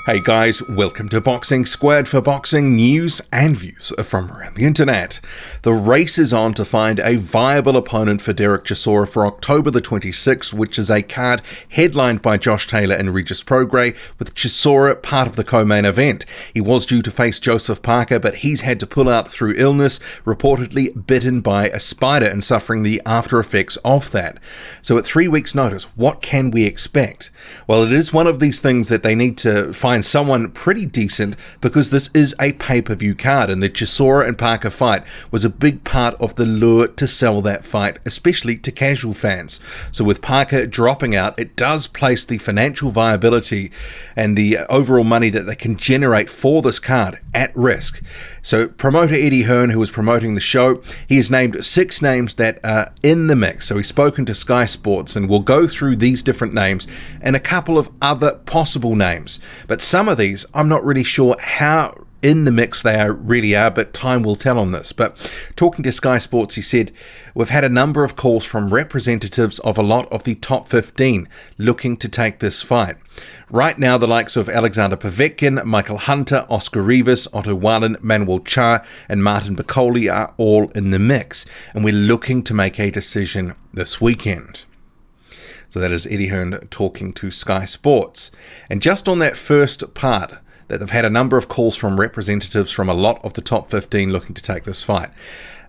Hey guys, welcome to Boxing Squared for boxing news and views from around the internet. The race is on to find a viable opponent for Derek Chisora for October the 26th, which is a card headlined by Josh Taylor and Regis Prograis, with Chisora part of the co-main event. He was due to face Joseph Parker, but he's had to pull out through illness, reportedly bitten by a spider and suffering the after effects of that. So at 3 weeks' notice, what can we expect? Well, it is one of these things that they need to find someone pretty decent, because this is a pay-per-view card, and the Chisora and Parker fight was a big part of the lure to sell that fight, especially to casual fans. So with Parker dropping out, it does place the financial viability and the overall money that they can generate for this card at risk. So promoter Eddie Hearn, who was promoting the show, he has named 6 names that are in the mix. So he's spoken to Sky Sports, and we'll go through these different names and a couple of other possible names. But some of these, I'm not really sure how in the mix they really are, but time will tell on this. But talking to Sky Sports, he said, "We've had a number of calls from representatives of a lot of the top 15 looking to take this fight. Right now, the likes of Alexander Povetkin, Michael Hunter, Oscar Rivas, Otto Wallin, Manuel Charr, and Martin Bakole are all in the mix, and we're looking to make a decision this weekend." So that is Eddie Hearn talking to Sky Sports. And just on that first part, that they've had a number of calls from representatives from a lot of the top 15 looking to take this fight.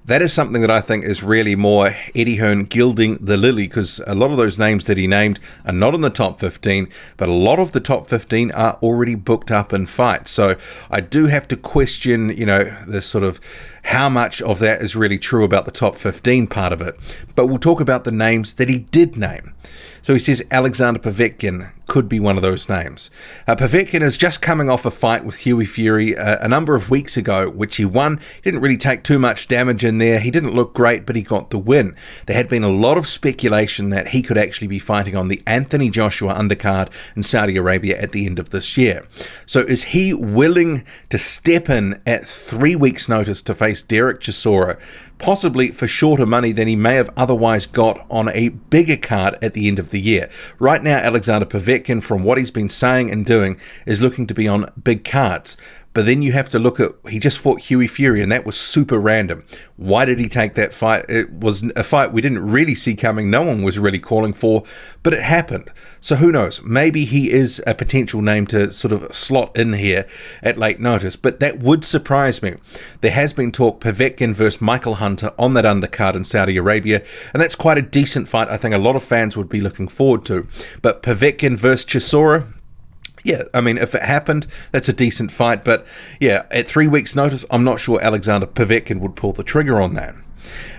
That is something that I think is really more Eddie Hearn gilding the lily, because a lot of those names that he named are not in the top 15, but a lot of the top 15 are already booked up in fights. So I do have to question, the sort of how much of that is really true about the top 15 part of it. But we'll talk about the names that he did name. So he says Alexander Povetkin could be one of those names. Povetkin is just coming off a fight with Hughie Fury a number of weeks ago, which he won. He didn't really take too much damage in there. He didn't look great, but he got the win. There had been a lot of speculation that he could actually be fighting on the Anthony Joshua undercard in Saudi Arabia at the end of this year. So is he willing to step in at 3 weeks' notice to face Derek Chisora, possibly for shorter money than he may have otherwise got on a bigger card at the end of the year? Right now, Alexander Povetkin, from what he's been saying and doing, is looking to be on big cards. But then you have to look at, he just fought Hughie Fury, and that was super random. Why did he take that fight? It was a fight we didn't really see coming. No one was really calling for, but it happened. So who knows? Maybe he is a potential name to sort of slot in here at late notice, but that would surprise me. There has been talk Povetkin versus Michael Hunter on that undercard in Saudi Arabia, and that's quite a decent fight. I think a lot of fans would be looking forward to. But Povetkin versus Chisora, yeah, I mean, if it happened, that's a decent fight. But yeah, at 3 weeks' notice, I'm not sure Alexander Povetkin would pull the trigger on that.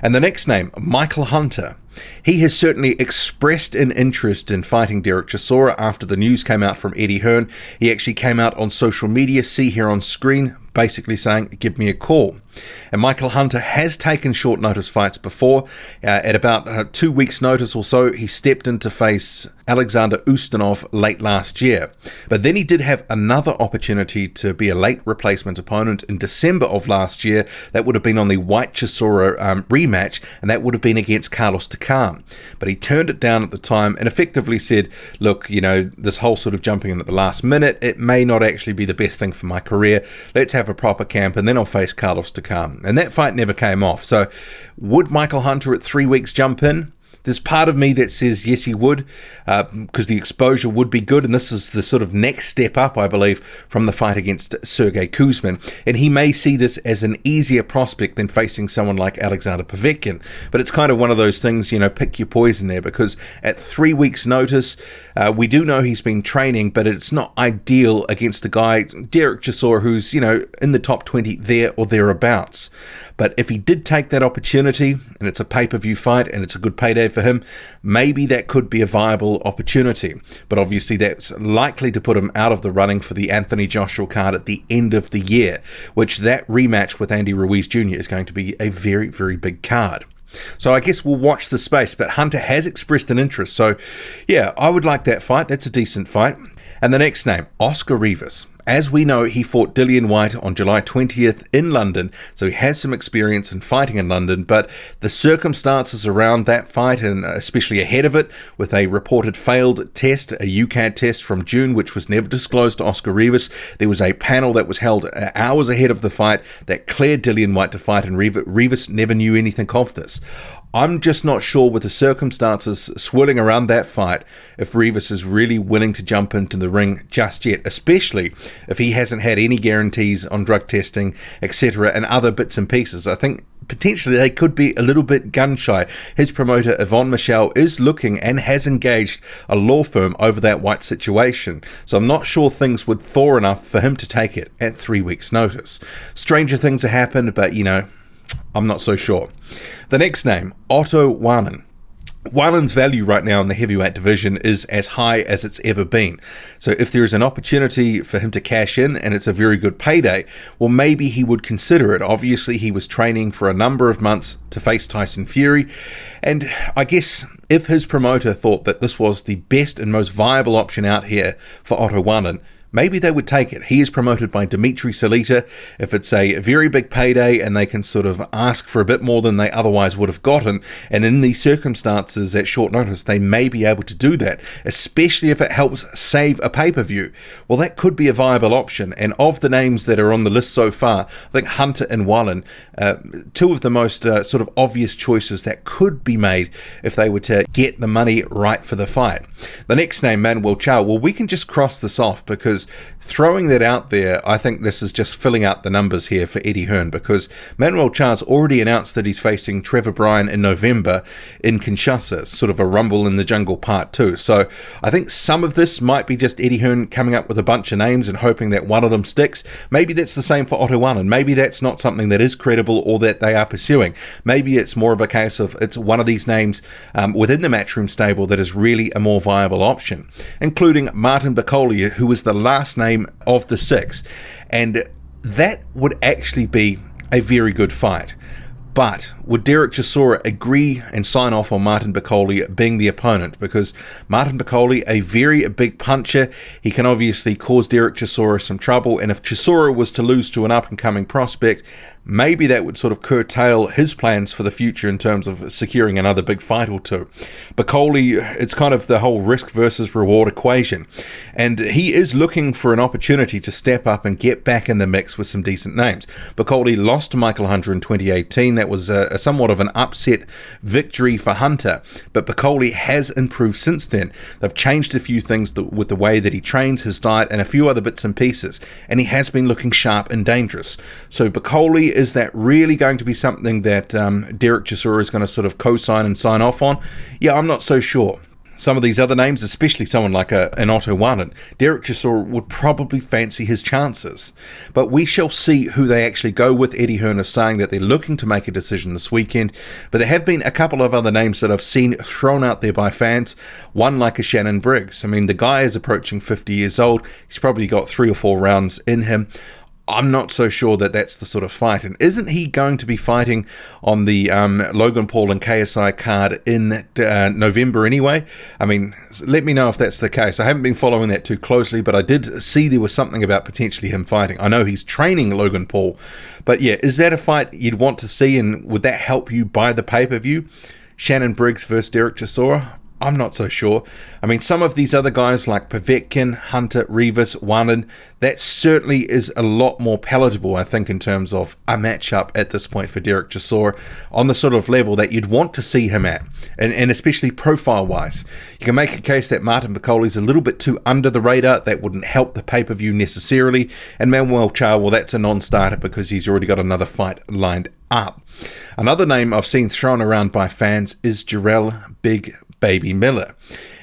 And the next name, Michael Hunter. He has certainly expressed an interest in fighting Derek Chisora after the news came out from Eddie Hearn. He actually came out on social media, see here on screen, basically saying, "Give me a call." And Michael Hunter has taken short notice fights before. At about 2 weeks' notice or so, he stepped in to face Alexander Ustinov late last year. But then he did have another opportunity to be a late replacement opponent in December of last year. That would have been on the White Chisora rematch, and that would have been against Carlos Takam. But he turned it down at the time and effectively said, "Look, this whole sort of jumping in at the last minute, it may not actually be the best thing for my career. Let's have a proper camp, and then I'll face Carlos Takam." And that fight never came off. So would Michael Hunter at 3 weeks jump in? There's part of me that says yes, he would, because the exposure would be good, and this is the sort of next step up, I believe, from the fight against Sergey Kuzmin, and he may see this as an easier prospect than facing someone like Alexander Povetkin. But it's kind of one of those things, pick your poison there, because at 3 weeks' notice, we do know he's been training, but it's not ideal against a guy, Derek Chisora, who's, in the top 20 there or thereabouts. But if he did take that opportunity, and it's a pay-per-view fight, and it's a good payday for him, maybe that could be a viable opportunity. But obviously that's likely to put him out of the running for the Anthony Joshua card at the end of the year, which that rematch with Andy Ruiz Jr. is going to be a very, very big card. So I guess we'll watch the space, but Hunter has expressed an interest. So yeah, I would like that fight. That's a decent fight. And the next name, Oscar Rivas. As we know, he fought Dillian Whyte on July 20th in London, so he has some experience in fighting in London, but the circumstances around that fight, and especially ahead of it, with a reported failed test, a UCAD test from June, which was never disclosed to Oscar Rivas, there was a panel that was held hours ahead of the fight that cleared Dillian Whyte to fight, and Rivas never knew anything of this. I'm just not sure with the circumstances swirling around that fight if Rivas is really willing to jump into the ring just yet, especially if he hasn't had any guarantees on drug testing, etc., and other bits and pieces. I think potentially they could be a little bit gun-shy. His promoter, Yvonne Michelle, is looking and has engaged a law firm over that Whyte situation, so I'm not sure things would thaw enough for him to take it at 3 weeks' notice. Stranger things have happened, but I'm not so sure. The next name, Otto Wallin. Wallin's value right now in the heavyweight division is as high as it's ever been. So if there is an opportunity for him to cash in and it's a very good payday, well, maybe he would consider it. Obviously, he was training for a number of months to face Tyson Fury. And I guess if his promoter thought that this was the best and most viable option out here for Otto Wallin, maybe they would take it. He is promoted by Dimitri Salita. If it's a very big payday and they can sort of ask for a bit more than they otherwise would have gotten, and in these circumstances at short notice, they may be able to do that, especially if it helps save a pay-per-view. Well, that could be a viable option. And of the names that are on the list so far, I think Hunter and Wallin, two of the most sort of obvious choices that could be made if they were to get the money right for the fight. The next name, Manuel Charr, well, we can just cross this off because throwing that out there, I think this is just filling out the numbers here for Eddie Hearn, because Manuel Charr's already announced that he's facing Trevor Bryan in November in Kinshasa, sort of a Rumble in the Jungle Part 2. So I think some of this might be just Eddie Hearn coming up with a bunch of names and hoping that one of them sticks. Maybe that's the same for Otto Wallin. Maybe that's not something that is credible or that they are pursuing. Maybe it's more of a case of it's one of these names within the Matchroom stable that is really a more viable option, including Martin Bakole, who was the last name of the 6, and that would actually be a very good fight. But would Derek Chisora agree and sign off on Martin Bakole being the opponent? Because Martin Bakole, a very big puncher, he can obviously cause Derek Chisora some trouble, and if Chisora was to lose to an up-and-coming prospect, maybe that would sort of curtail his plans for the future in terms of securing another big fight or two. Bakole, it's kind of the whole risk versus reward equation, and he is looking for an opportunity to step up and get back in the mix with some decent names. Bakole lost to Michael Hunter in 2018. That was a somewhat of an upset victory for Hunter, but Bakole has improved since then. They've changed a few things with the way that he trains, his diet, and a few other bits and pieces, and he has been looking sharp and dangerous. So Bakole, is that really going to be something that Derek Chisora is going to sort of co-sign and sign off on? Yeah, I'm not so sure. Some of these other names, especially someone like an Otto Wallin, Derek Chisora would probably fancy his chances. But we shall see who they actually go with. Eddie Hearn is saying that they're looking to make a decision this weekend, but there have been a couple of other names that I've seen thrown out there by fans, one like a Shannon Briggs. I mean, the guy is approaching 50 years old. He's probably got 3 or 4 rounds in him. I'm not so sure that that's the sort of fight. And isn't he going to be fighting on the Logan Paul and KSI card in November anyway? I mean, let me know if that's the case. I haven't been following that too closely, but I did see there was something about potentially him fighting. I know he's training Logan Paul, but yeah, is that a fight you'd want to see, and would that help you buy the pay-per-view? Shannon Briggs versus Derek Chisora? I'm not so sure. I mean, some of these other guys like Povetkin, Hunter, Rivas, Wallin, that certainly is a lot more palatable, I think, in terms of a matchup at this point for Derek Chisora on the sort of level that you'd want to see him at, and especially profile-wise. You can make a case that Martin Bakole is a little bit too under the radar. That wouldn't help the pay-per-view necessarily. And Manuel Charr, well, that's a non-starter because he's already got another fight lined up. Another name I've seen thrown around by fans is Jarrell Big Baby Miller,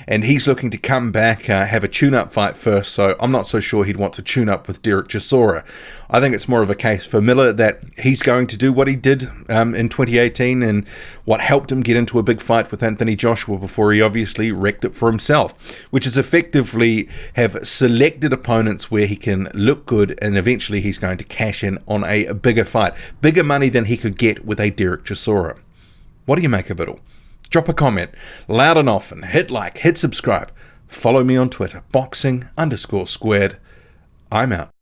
and he's looking to come back, have a tune-up fight first, so I'm not so sure he'd want to tune up with Derek Chisora. I think it's more of a case for Miller that he's going to do what he did in 2018 and what helped him get into a big fight with Anthony Joshua before he obviously wrecked it for himself, which is effectively have selected opponents where he can look good, and eventually he's going to cash in on a bigger fight, bigger money than he could get with a Derek Chisora. What do you make of it all? Drop a comment loud and often, hit like, hit subscribe, follow me on Twitter, boxing_squared. I'm out.